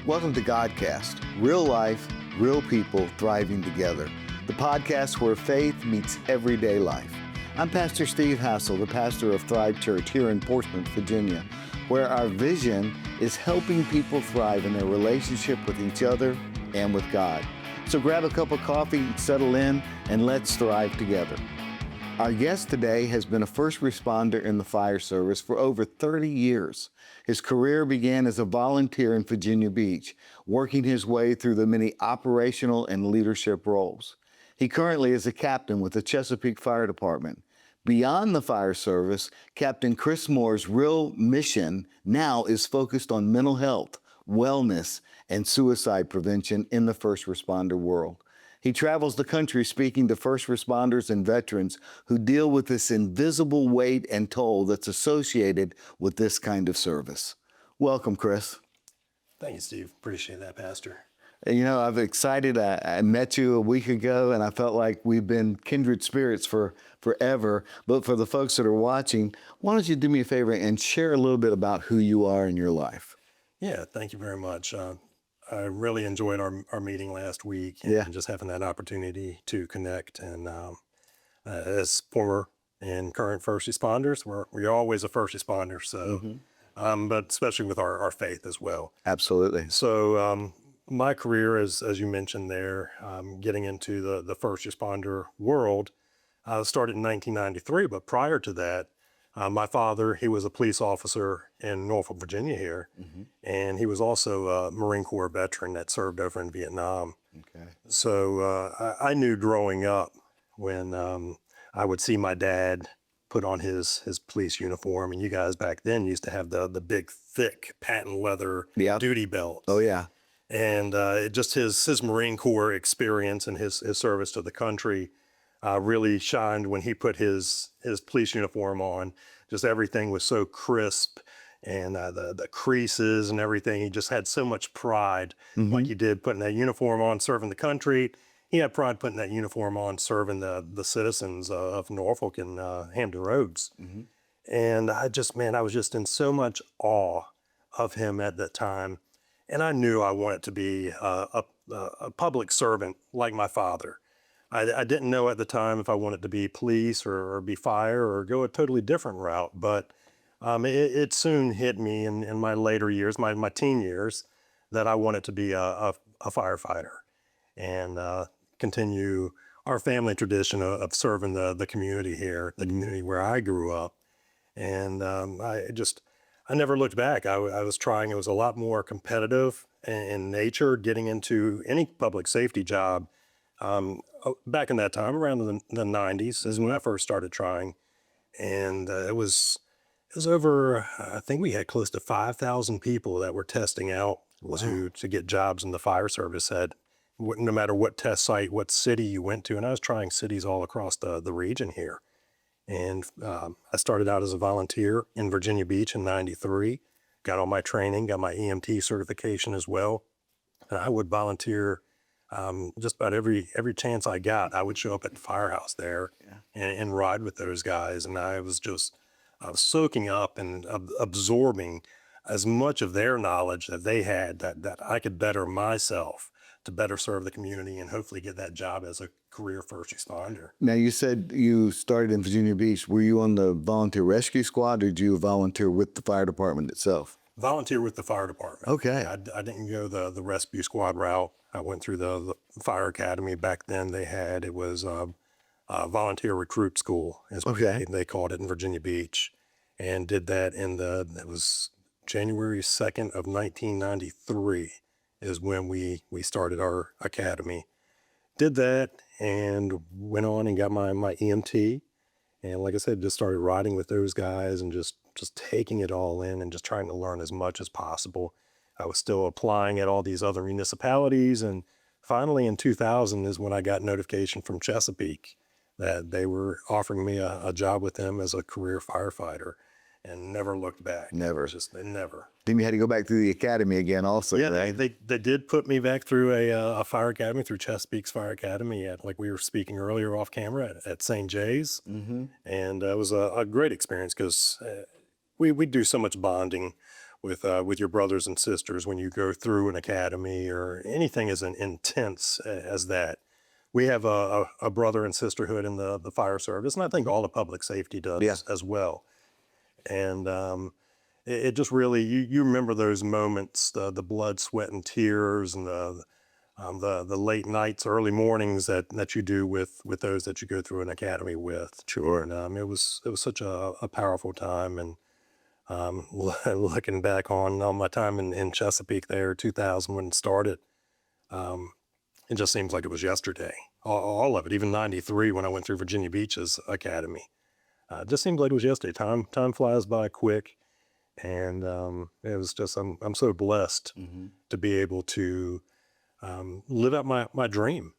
Welcome to Godcast, real life, real people thriving together. The podcast where faith meets everyday life. I'm Pastor Steve Hassel, the pastor of Thrive Church here in Portsmouth, Virginia, where our vision is helping people thrive in their relationship with each other and with God. So grab a cup of coffee, settle in, and let's thrive together. Our guest today has been a first responder in the fire service for over 30 years. His career began as a volunteer in Virginia Beach, working his way through the many operational and leadership roles. He currently is a captain with the Chesapeake Fire Department. Beyond the fire service, Captain Chris Moore's real mission now is focused on mental health, wellness, and suicide prevention in the first responder world. He travels the country speaking to first responders and veterans who deal with this invisible weight and toll that's associated with this kind of service. Welcome, Chris. Thank you, Steve. Appreciate that, Pastor. You know, I'm excited. I met you a week ago, and I felt like we've been kindred spirits for forever. But for the folks that are watching, why don't you do me a favor and share a little bit about who you are in your life? Yeah, thank you very much. I really enjoyed our meeting last week and just having that opportunity to connect. And as former and current first responders, we're always a first responder. So, but especially with our faith as well. Absolutely. So my career, as you mentioned there, getting into the first responder world, started in 1993. But prior to that, my father, he was a police officer in Norfolk, Virginia here, and he was also a Marine Corps veteran that served over in Vietnam. Okay. So I knew growing up when I would see my dad put on his police uniform, and you guys back then used to have the big, thick patent leather duty belts. Oh, yeah. And just his Marine Corps experience and his service to the country really shined when he put his police uniform on. Just everything was so crisp, and the creases and everything. He just had so much pride, like he did putting that uniform on, serving the country. He had pride putting that uniform on, serving the citizens of Norfolk and Hampton Roads. And I was just in so much awe of him at that time. And I knew I wanted to be a public servant like my father. I didn't know at the time if I wanted to be police or be fire or go a totally different route, but it soon hit me in my later years, my teen years, that I wanted to be a firefighter and continue our family tradition of serving the community here, the community where I grew up. And I never looked back. I was trying. It was a lot more competitive in nature, getting into any public safety job. Back in that time, around the 90s, is when I first started trying. And it was over, I think we had close to 5,000 people that were testing out to get jobs in the fire service no matter what test site, what city you went to. And I was trying cities all across the region here. And I started out as a volunteer in Virginia Beach in 93, got all my training, got my EMT certification as well. And I would volunteer just about every chance I got. I would show up at the firehouse there and ride with those guys. And I was soaking up and absorbing as much of their knowledge that they had that I could better myself to better serve the community and hopefully get that job as a career first responder. Now, you said you started in Virginia Beach. Were you on the volunteer rescue squad, or did you volunteer with the fire department itself? Volunteer with the fire department. Okay. I didn't go the rescue squad route. I went through the fire academy. Back then it was volunteer recruit school, is what they called it in Virginia Beach, and did that it was January 2nd of 1993 is when we started our academy. Did that and went on and got my EMT. And like I said, just started riding with those guys and just taking it all in and just trying to learn as much as possible. I was still applying at all these other municipalities. And finally in 2000 is when I got notification from Chesapeake that they were offering me a job with them as a career firefighter, and never looked back. Never. Never. Then you had to go back through the academy again also. Yeah, right? they did put me back through a fire academy, through Chesapeake's Fire Academy like we were speaking earlier off camera at St. J's. And it was a great experience because we do so much bonding with your brothers and sisters when you go through an academy or anything as intense as that. We have a brother and sisterhood in the fire service, and I think all of public safety does Yeah. as well. And it just really, you remember those moments, the blood, sweat, and tears, and the late nights, early mornings that you do with those that you go through an academy with. Sure. And it was such a powerful time. And looking back on my time in Chesapeake there, 2000 when it started, um, it just seems like it was yesterday. All of it, even '93 when I went through Virginia Beach's academy. It just seems like it was yesterday. Time flies by quick, and it was just I'm so blessed to be able to live out my dream.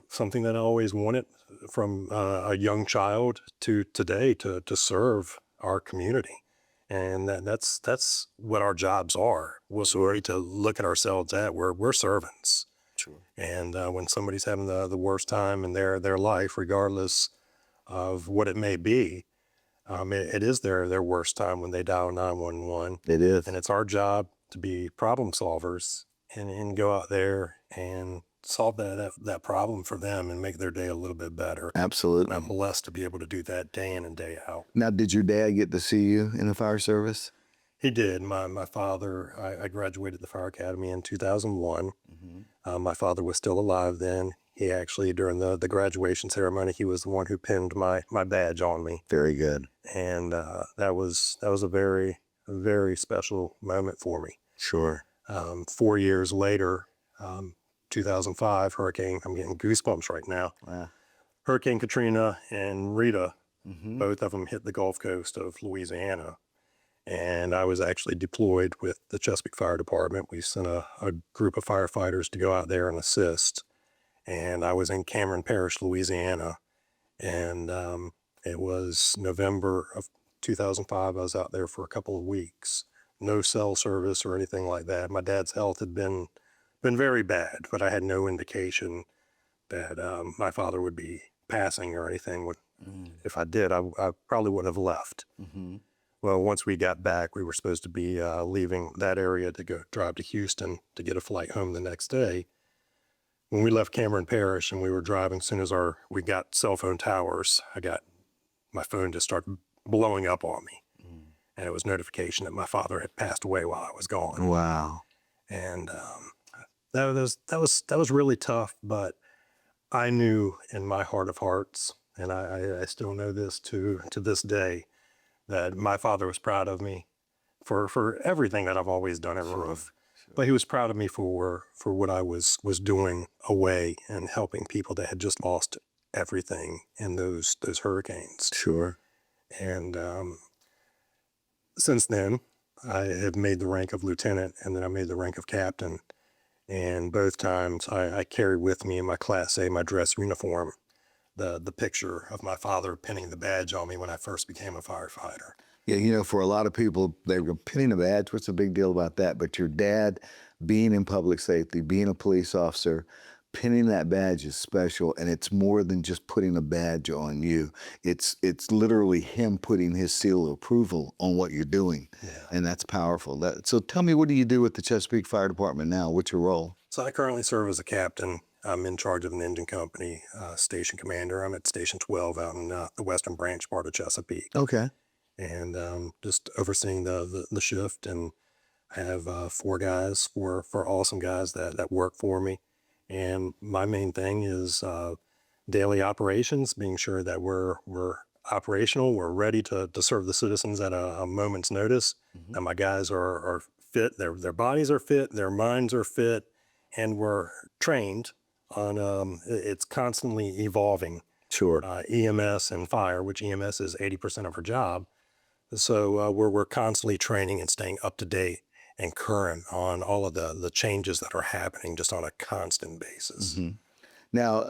Something that I always wanted from a young child to today to serve our community. And that's what our jobs are. We're sorry to look at ourselves at. We're servants. Sure. And when somebody's having the worst time in their life, regardless of what it may be, it is their worst time when they dial 911. It is. And it's our job to be problem solvers and go out there and solve that problem for them and make their day a little bit better. Absolutely. And I'm blessed to be able to do that day in and day out. Now, did your dad get to see you in the fire service? He did. My father, I graduated the fire academy in 2001. My father was still alive then. He actually, during the graduation ceremony, he was the one who pinned my badge on me. Very good. And that was a very, very special moment for me. Sure. 4 years later, 2005 hurricane, I'm getting goosebumps right now. Wow. Hurricane Katrina and Rita, both of them hit the Gulf Coast of Louisiana. And I was actually deployed with the Chesapeake Fire Department. We sent a group of firefighters to go out there and assist. And I was in Cameron Parish, Louisiana. And it was November of 2005. I was out there for a couple of weeks. No cell service or anything like that. My dad's health had been very bad, but I had no indication that my father would be passing or anything. If I did, I probably would have left. Well, once we got back, we were supposed to be leaving that area to go drive to Houston to get a flight home the next day. When we left Cameron Parish and we were driving, as soon as we got cell phone towers, my phone just started blowing up on me. And it was notification that my father had passed away while I was gone. Wow. And that was really tough, but I knew in my heart of hearts, and I still know this to this day, that my father was proud of me for everything that I've always done at Roof. But he was proud of me for what I was doing away and helping people that had just lost everything in those hurricanes. Sure. And since then, I have made the rank of lieutenant, and then I made the rank of captain. And both times I carry with me in my Class A, my dress uniform, the picture of my father pinning the badge on me when I first became a firefighter. Yeah, for a lot of people, they were pinning a badge. What's the big deal about that? But your dad, being in public safety, being a police officer, pinning that badge is special, and it's more than just putting a badge on you. It's literally him putting his seal of approval on what you're doing, and that's powerful. So tell me, what do you do with the Chesapeake Fire Department now? What's your role? So I currently serve as a captain. I'm in charge of an engine company, station commander. I'm at Station 12 out in the Western Branch part of Chesapeake. Okay. And just overseeing the shift, and I have 4 guys, four awesome guys that work for me. And my main thing is daily operations, being sure that we're operational, we're ready to serve the citizens at a moment's notice. And my guys are fit, their bodies are fit, their minds are fit, and we're trained on, it's constantly evolving. Sure. EMS and fire, which EMS is 80% of our job. So we're constantly training and staying up to date and current on all of the changes that are happening just on a constant basis. Now,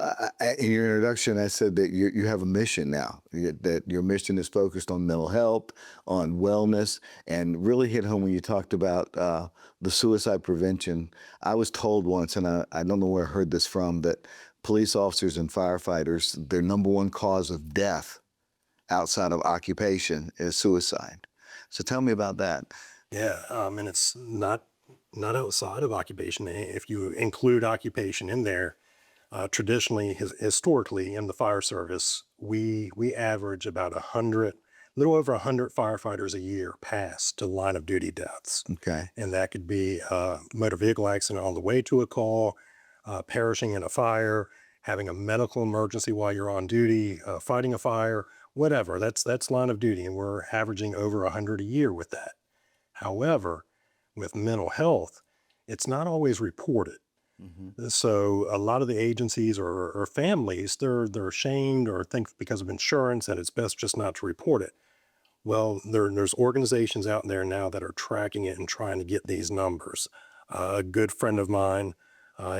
in your introduction, I said that you have a mission now, that your mission is focused on mental health, on wellness, and really hit home when you talked about the suicide prevention. I was told once, and I don't know where I heard this from, that police officers and firefighters, their number one cause of death outside of occupation is suicide. So tell me about that. Yeah, and it's not outside of occupation. If you include occupation in there, traditionally, historically, in the fire service, we average about 100, little over 100 firefighters a year pass to line of duty deaths, Okay. and that could be a motor vehicle accident on the way to a call, perishing in a fire, having a medical emergency while you're on duty, fighting a fire, whatever. That's line of duty, and we're averaging over 100 a year with that. However, with mental health, it's not always reported. Hmm. So a lot of the agencies or families, they're ashamed or think because of insurance that it's best just not to report it. Well, there's organizations out there now that are tracking it and trying to get these numbers. A good friend of mine,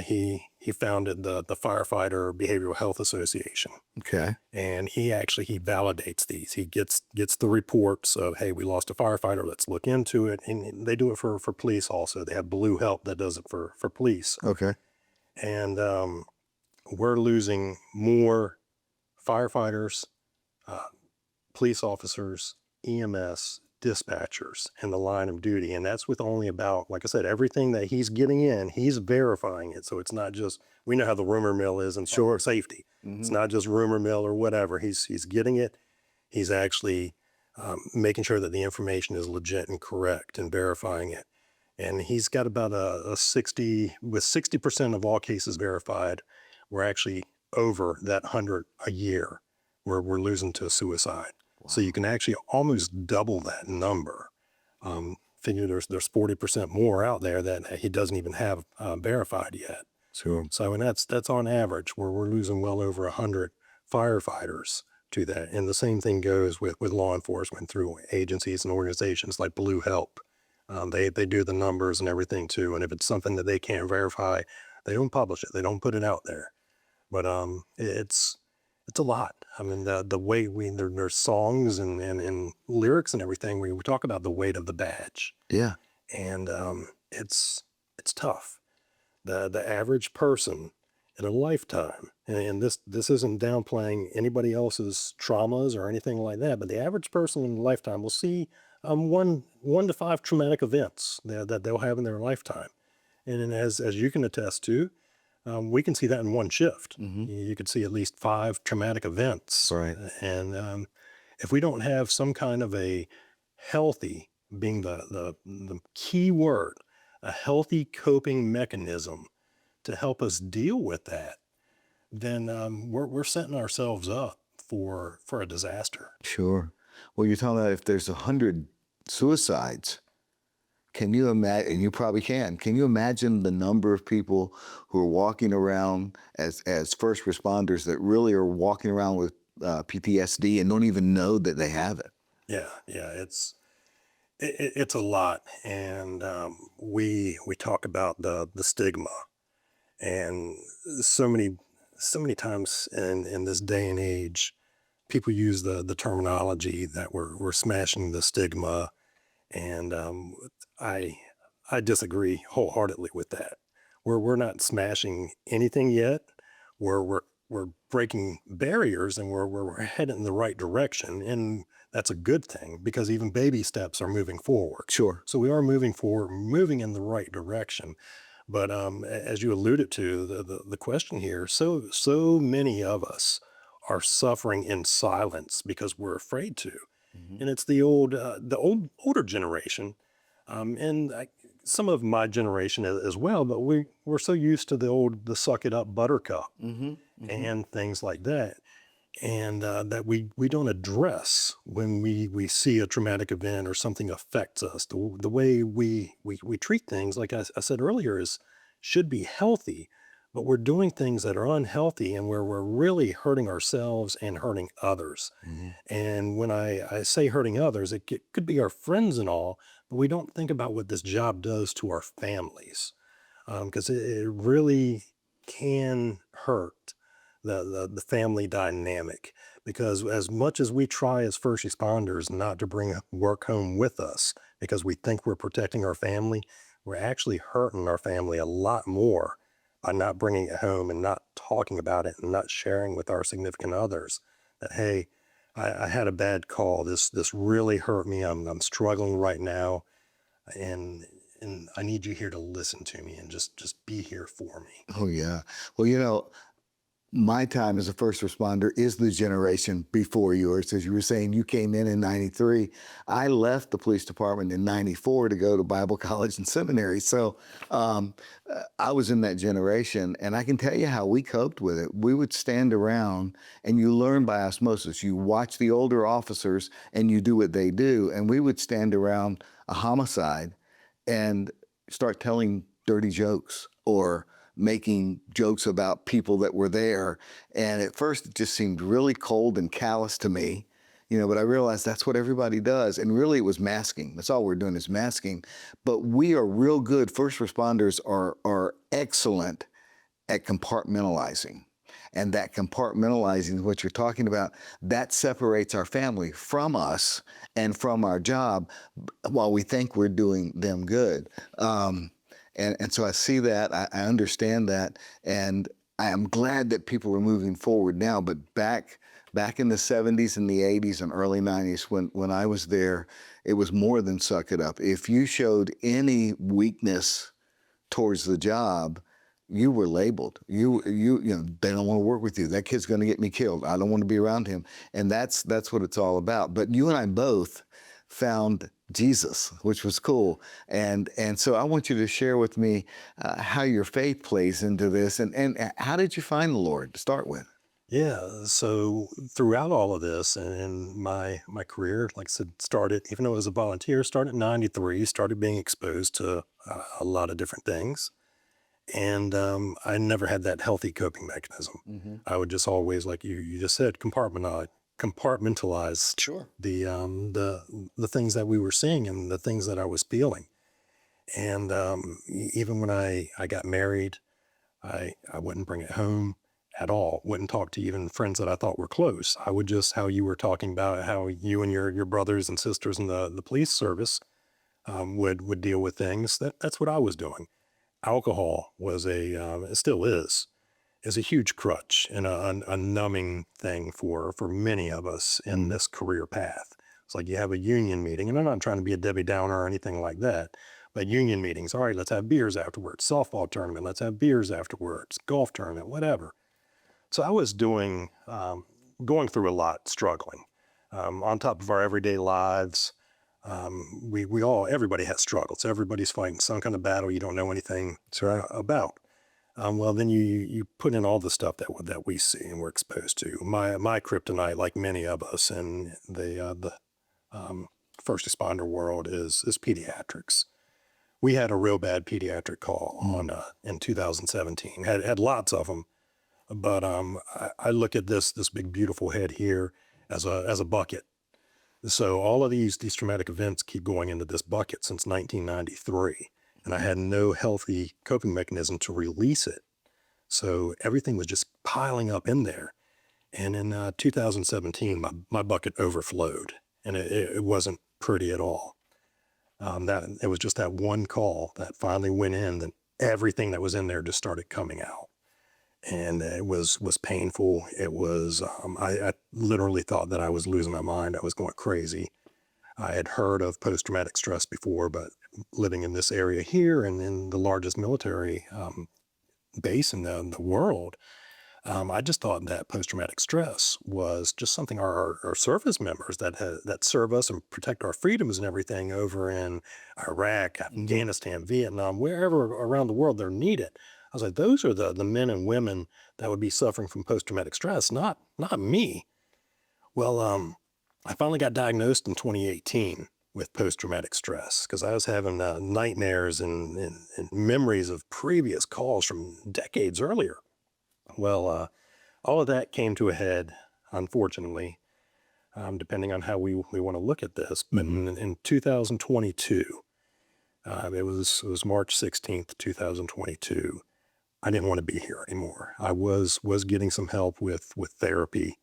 he founded the Firefighter Behavioral Health Association, Okay. and he validates these. He gets the reports of, hey, we lost a firefighter, let's look into it, and they do it for police also. They have Blue Help that does it for police, Okay. and we're losing more firefighters, uh, police officers, EMS, dispatchers in the line of duty. And that's with only about, like I said, everything that he's getting in, he's verifying it. So it's not just, we know how the rumor mill is in Sure. safety. It's Hmm. not just rumor mill or whatever. He's getting it. He's actually making sure that the information is legit and correct and verifying it. And he's got about a 60, with 60% of all cases verified, we're actually over that 100 a year where we're losing to suicide. So you Wow. can actually almost double that number. Figure there's 40% more out there that he doesn't even have verified yet. Sure. So, and that's on average where we're losing well over 100 firefighters to that. And the same thing goes with law enforcement through agencies and organizations like Blue Help. They do the numbers and everything too. And if it's something that they can't verify, they don't publish it. They don't put it out there. But it's a lot. I mean, the way there's songs and lyrics and everything. We talk about the weight of the badge, Yeah. and it's tough. The average person in a lifetime, and this isn't downplaying anybody else's traumas or anything like that, but the average person in a lifetime will see one to five traumatic events that they'll have in their lifetime. And then as you can attest to, we can see that in one shift. Hmm. You could see at least five traumatic events. Right. And if we don't have some kind of a healthy, being the key word, a healthy coping mechanism to help us deal with that, then we're setting ourselves up for a disaster. Sure. Well, you're talking about if there's 100 suicides, can you imagine, and you probably can you imagine the number of people who are walking around as first responders that really are walking around with PTSD and don't even know that they have it? Yeah, it's a lot, and we talk about the stigma, and so many so many times in this day and age, people use the terminology that we're smashing the stigma, and I I disagree wholeheartedly with that. We're not smashing anything yet. We're breaking barriers, and we're heading in the right direction, and that's a good thing because even baby steps are moving forward. Sure. So we are moving forward, moving in the right direction. But as you alluded to, the question here, so many of us are suffering in silence because we're afraid to, Hmm. and it's the older generation, and some of my generation as well. But we're so used to the suck it up buttercup Hmm. Hmm. and things like that, and that we don't address when we see a traumatic event or something affects us. The way we treat things, like I said earlier, is should be healthy, but we're doing things that are unhealthy and where we're really hurting ourselves and hurting others. Hmm. And when I say hurting others, could be our friends and all, but we don't think about what this job does to our families, because it really can hurt the family dynamic. Because as much as we try as first responders not to bring work home with us because we think we're protecting our family, we're actually hurting our family a lot more by not bringing it home and not talking about it and not sharing with our significant others that, hey, I had a bad call. This really hurt me. I'm struggling right now. and I need you here to listen to me and just be here for me. Oh, yeah. Well, my time as a first responder is the generation before yours. As you were saying, you came in 93. I left the police department in 94 to go to Bible college and seminary. So I was in that generation, and I can tell you how we coped with it. We would stand around, and you learn by osmosis. You watch the older officers, and you do what they do. And we would stand around a homicide and start telling dirty jokes or making jokes about people that were there. And at first, it just seemed really cold and callous to me, but I realized that's what everybody does. And really, it was masking. That's all we're doing is masking. But we are real good. First responders are excellent at compartmentalizing. And that compartmentalizing, what you're talking about, that separates our family from us and from our job while we think we're doing them good. And so I see that, I understand that, and I am glad that people are moving forward now. But back in the 70s and the 80s and early 90s, when I was there, it was more than suck it up. If you showed any weakness towards the job, you were labeled. You they don't want to work with you. That kid's going to get me killed. I don't want to be around him. And that's what it's all about. But you and I both found Jesus, which was cool. And so I want you to share with me how your faith plays into this, and how did you find the Lord to start with? Yeah. So throughout all of this and my career, like I said, started, even though I was a volunteer, started in 93, started being exposed to a lot of different things. And I never had that healthy coping mechanism. Mm-hmm. I would just always, like you just said, compartmentalize Sure. the things that we were seeing and the things that I was feeling. And even when I got married, I wouldn't bring it home at all. Wouldn't talk to even friends that I thought were close. I would just, how you were talking about how you and your brothers and sisters in the police service would deal with things. That's what I was doing. Alcohol was it still is a huge crutch and a numbing thing for many of us in this career path. It's like you have a union meeting, and I'm not trying to be a Debbie Downer or anything like that, but union meetings, all right, let's have beers afterwards, softball tournament, let's have beers afterwards, golf tournament, whatever. So I was going through a lot, struggling. On top of our everyday lives, everybody has struggles. Everybody's fighting some kind of battle you don't know anything about. Well, then you put in all the stuff that we see and we're exposed to. My kryptonite, like many of us in the first responder world, is pediatrics. We had a real bad pediatric call on in 2017. Had lots of them, but I look at this big beautiful head here as a bucket. So all of these traumatic events keep going into this bucket since 1993. And I had no healthy coping mechanism to release it. So everything was just piling up in there. And in 2017, my bucket overflowed, and it wasn't pretty at all. That it was just that one call that finally went in, that everything that was in there just started coming out. And it was painful. It was, I literally thought that I was losing my mind. I was going crazy. I had heard of post-traumatic stress before, but living in this area here and in the largest military base in the world, I just thought that post-traumatic stress was just something our service members that serve us and protect our freedoms and everything over in Iraq, Afghanistan, Vietnam, wherever around the world they're needed. I was like, those are the men and women that would be suffering from post-traumatic stress, not me. Well, I finally got diagnosed in 2018 with post-traumatic stress because I was having nightmares and memories of previous calls from decades earlier. Well, all of that came to a head, unfortunately, depending on how we want to look at this. But in 2022, it was March 16th, 2022. I didn't want to be here anymore. I was getting some help with therapy,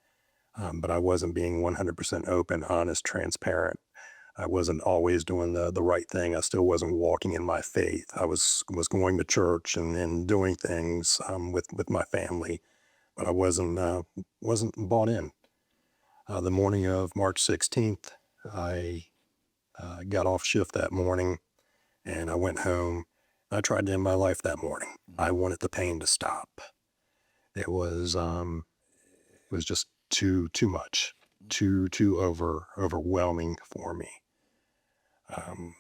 but I wasn't being 100% open, honest, transparent. I wasn't always doing the right thing. I still wasn't walking in my faith. I was going to church and doing things with my family, but I wasn't bought in. The morning of March 16th, I got off shift that morning. And I went home. I tried to end my life that morning. I wanted the pain to stop. It was just too much, too overwhelming for me. Um,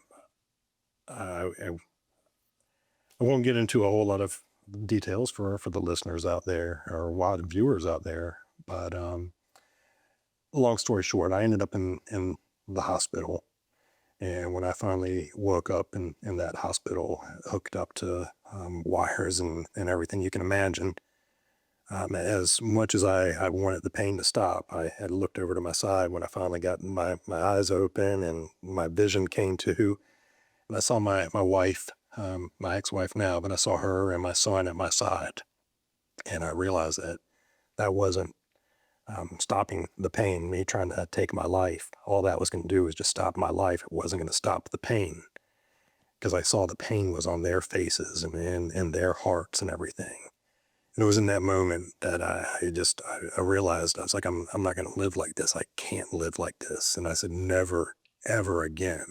I won't get into a whole lot of details for the listeners out there or wide viewers out there, but long story short, I ended up in the hospital. And when I finally woke up in that hospital, hooked up to wires and everything you can imagine, as much as I wanted the pain to stop, I had looked over to my side when I finally got my eyes open and my vision came to. And I saw my wife, my ex-wife now, but I saw her and my son at my side. And I realized that that wasn't stopping the pain, me trying to take my life. All that was going to do was just stop my life. It wasn't going to stop the pain, because I saw the pain was on their faces and in their hearts and everything. And it was in that moment that I realized, I was like, I'm not going to live like this. I can't live like this. And I said, never, ever again.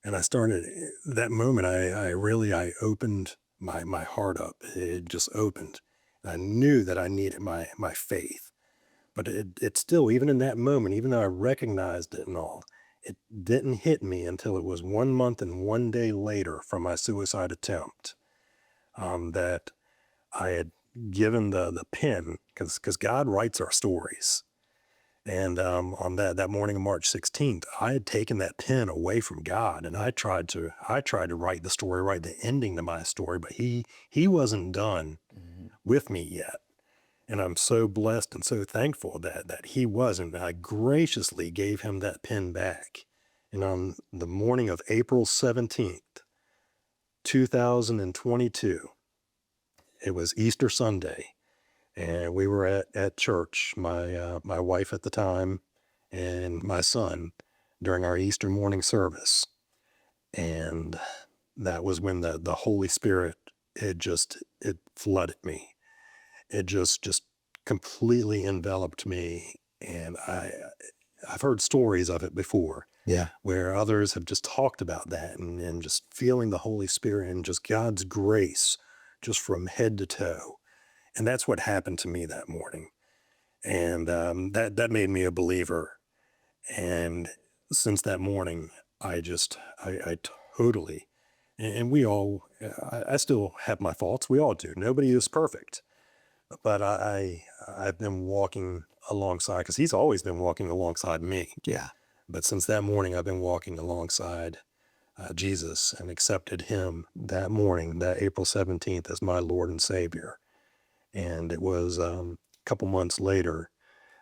And I started that moment. I opened my heart up. It just opened. I knew that I needed my faith. But it still, even in that moment, even though I recognized it and all, it didn't hit me until it was 1 month and 1 day later from my suicide attempt, that I had given the pen, because God writes our stories. And on that morning of March 16th, I had taken that pen away from God, and I tried to write the story, write the ending to my story, but he wasn't done with me yet. And I'm so blessed and so thankful that he was, and I graciously gave him that pen back. And on the morning of April 17th, 2022, it was Easter Sunday, and we were at church, my wife at the time and my son, during our Easter morning service. And that was when the Holy Spirit, it flooded me. It just completely enveloped me. And I've heard stories of it before. Yeah. Where others have just talked about that and just feeling the Holy Spirit and just God's grace just from head to toe. And that's what happened to me that morning. And that made me a believer. And since that morning, I totally, and we all, I still have my faults. We all do. Nobody is perfect. But I've been walking alongside, because he's always been walking alongside me. Yeah. But since that morning, I've been walking alongside Jesus and accepted him that morning, that April 17th, as my Lord and Savior. And it was a couple months later,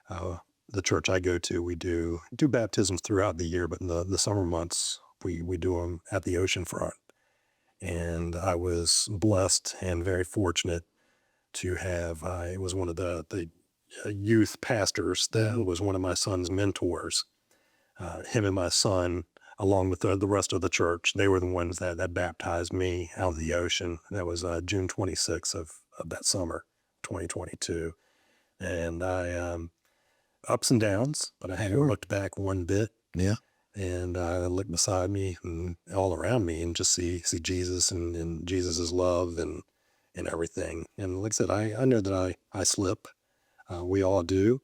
the church I go to, we do baptisms throughout the year, but in the summer months, we do them at the ocean front. And I was blessed and very fortunate to have, it was one of the youth pastors that was one of my son's mentors. Him and my son, along with the rest of the church, they were the ones that baptized me out of the ocean. That was June 26th of that summer, 2022. And I, ups and downs, but I haven't looked back one bit. Yeah. And I look beside me and all around me and just see Jesus and Jesus's love and everything. And like I said, I know that I slip. We all do,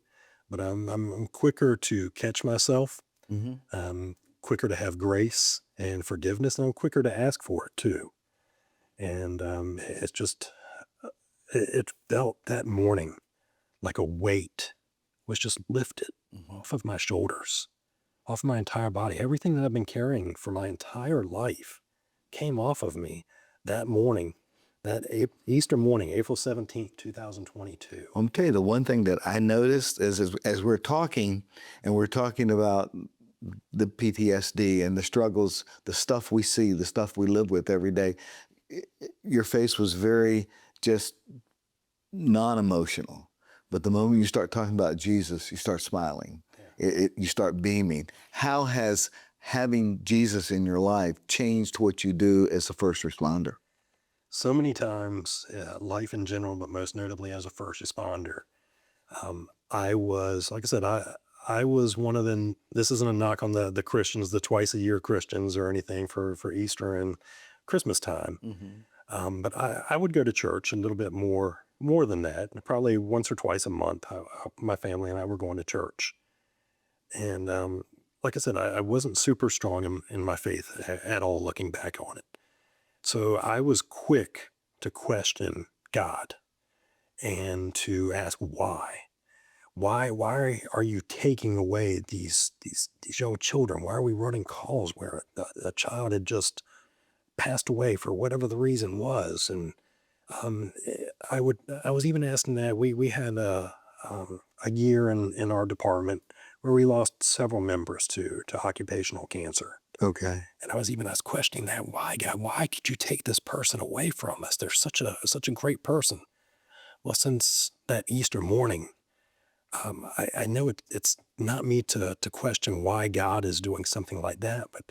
but I'm quicker to catch myself. I'm quicker to have grace and forgiveness, and I'm quicker to ask for it too. And it's just, it felt that morning like a weight was just lifted off of my shoulders, off my entire body. Everything that I've been carrying for my entire life came off of me that morning, that Easter morning, April 17th, 2022. I'm tell you, the one thing that I noticed is as we're talking, and we're talking about the PTSD and the struggles, the stuff we see, the stuff we live with every day, your face was very just non-emotional. But the moment you start talking about Jesus, you start smiling. You start beaming. How has having Jesus in your life changed what you do as a first responder? So many times, life in general, but most notably as a first responder, I was, like I said, I was one of them. This isn't a knock on the Christians, the twice a year Christians or anything for Easter and Christmas time. But I would go to church a little bit more than that. Probably once or twice a month, my family and I were going to church. And like I said, I wasn't super strong in my faith at all looking back on it. So I was quick to question God and to ask why. Why are you taking away these young children? Why are we running calls where a child had just passed away for whatever the reason was? And I was even asking that. We had a year in our department where we lost several members to occupational cancer. Okay. And I was questioning that. Why, God? Why could you take this person away from us? They're such a great person. Well, since that Easter morning, I know it's not me to question why God is doing something like that, but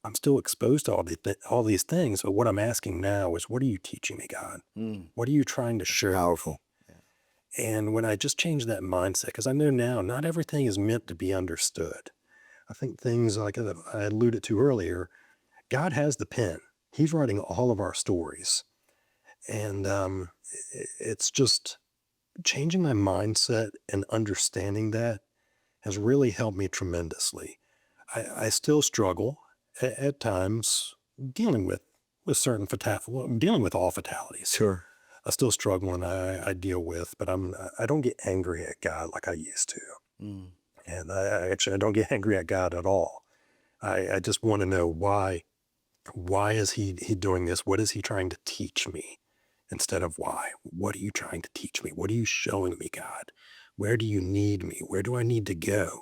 I'm still exposed to all these things. But what I'm asking now is, what are you teaching me, God? What are you trying to show? Powerful. Yeah. And when I just changed that mindset, because I know now not everything is meant to be understood. I think things like I alluded to earlier, God has the pen. He's writing all of our stories. And it's just changing my mindset and understanding that has really helped me tremendously. I still struggle at times dealing with certain dealing with all fatalities. Sure. I still struggle and I deal with, but I don't get angry at God like I used to. And I don't get angry at God at all. I just want to know why is he doing this? What is he trying to teach me? Instead of why. What are you trying to teach me? What are you showing me, God? Where do you need me? Where do I need to go?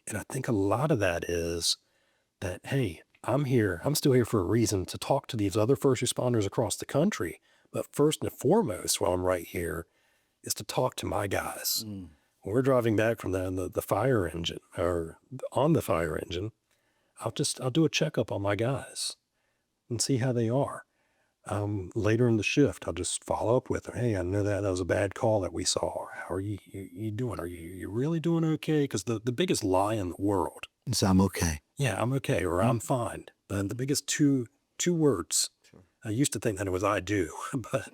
And I think a lot of that is that, hey, I'm here. I'm still here for a reason to talk to these other first responders across the country. But first and foremost, while I'm right here, is to talk to my guys. When we're driving back from the fire engine or on the fire engine, I'll do a checkup on my guys and see how they are. Later in the shift, I'll just follow up with them. Hey, I know that was a bad call that we saw. How are you doing? Are you really doing okay? Because the biggest lie in the world is I'm okay. Yeah, I'm okay, or I'm fine. The biggest two words. Sure. I used to think that it was I do, but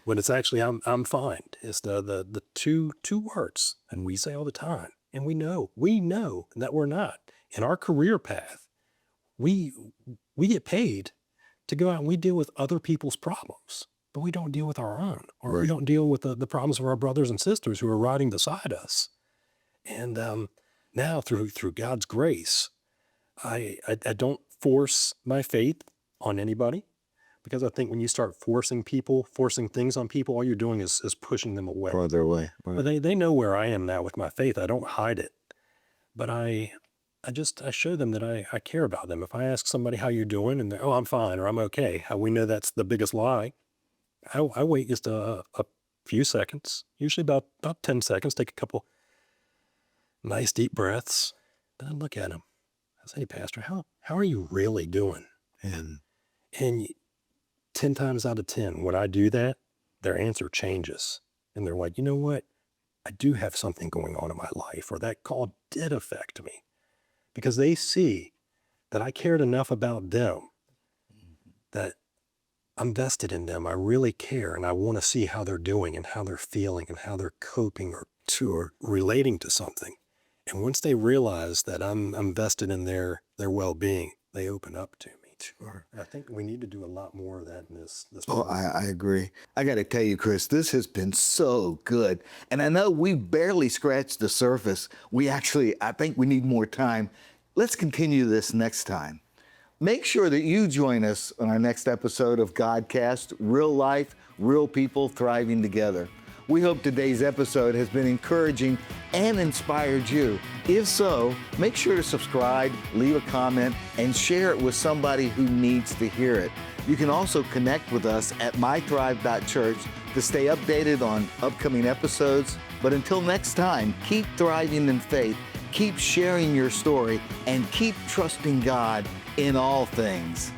when it's actually I'm fine. It's the two words, and we say all the time, and we know that we're not. In our career path, we get paid to go out and we deal with other people's problems, but we don't deal with our own, or we don't deal with the problems of our brothers and sisters who are riding beside us. And now through God's grace, I don't force my faith on anybody, because I think when you start forcing things on people, all you're doing is pushing them away. Farther away. Right. But they know where I am now with my faith. I don't hide it, but I show them that I care about them. If I ask somebody how you're doing and they're, oh, I'm fine, or I'm okay, how we know that's the biggest lie, I wait just a few seconds, usually about 10 seconds, take a couple nice deep breaths, then I look at them. I say, hey, Pastor, how are you really doing? And 10 times out of 10, when I do that, their answer changes. And they're like, you know what? I do have something going on in my life, or that call did affect me. Because they see that I cared enough about them, that I'm vested in them. I really care, and I want to see how they're doing and how they're feeling and how they're coping or relating to something. And once they realize that I'm vested in their well-being, they open up to me. Sure. I think we need to do a lot more of that in this. Oh, I agree. I got to tell you, Chris, this has been so good. And I know we barely scratched the surface. I think we need more time. Let's continue this next time. Make sure that you join us on our next episode of Godcast, Real Life, Real People Thriving Together. We hope today's episode has been encouraging and inspired you. If so, make sure to subscribe, leave a comment, and share it with somebody who needs to hear it. You can also connect with us at mythrive.church to stay updated on upcoming episodes. But until next time, keep thriving in faith, keep sharing your story, and keep trusting God in all things.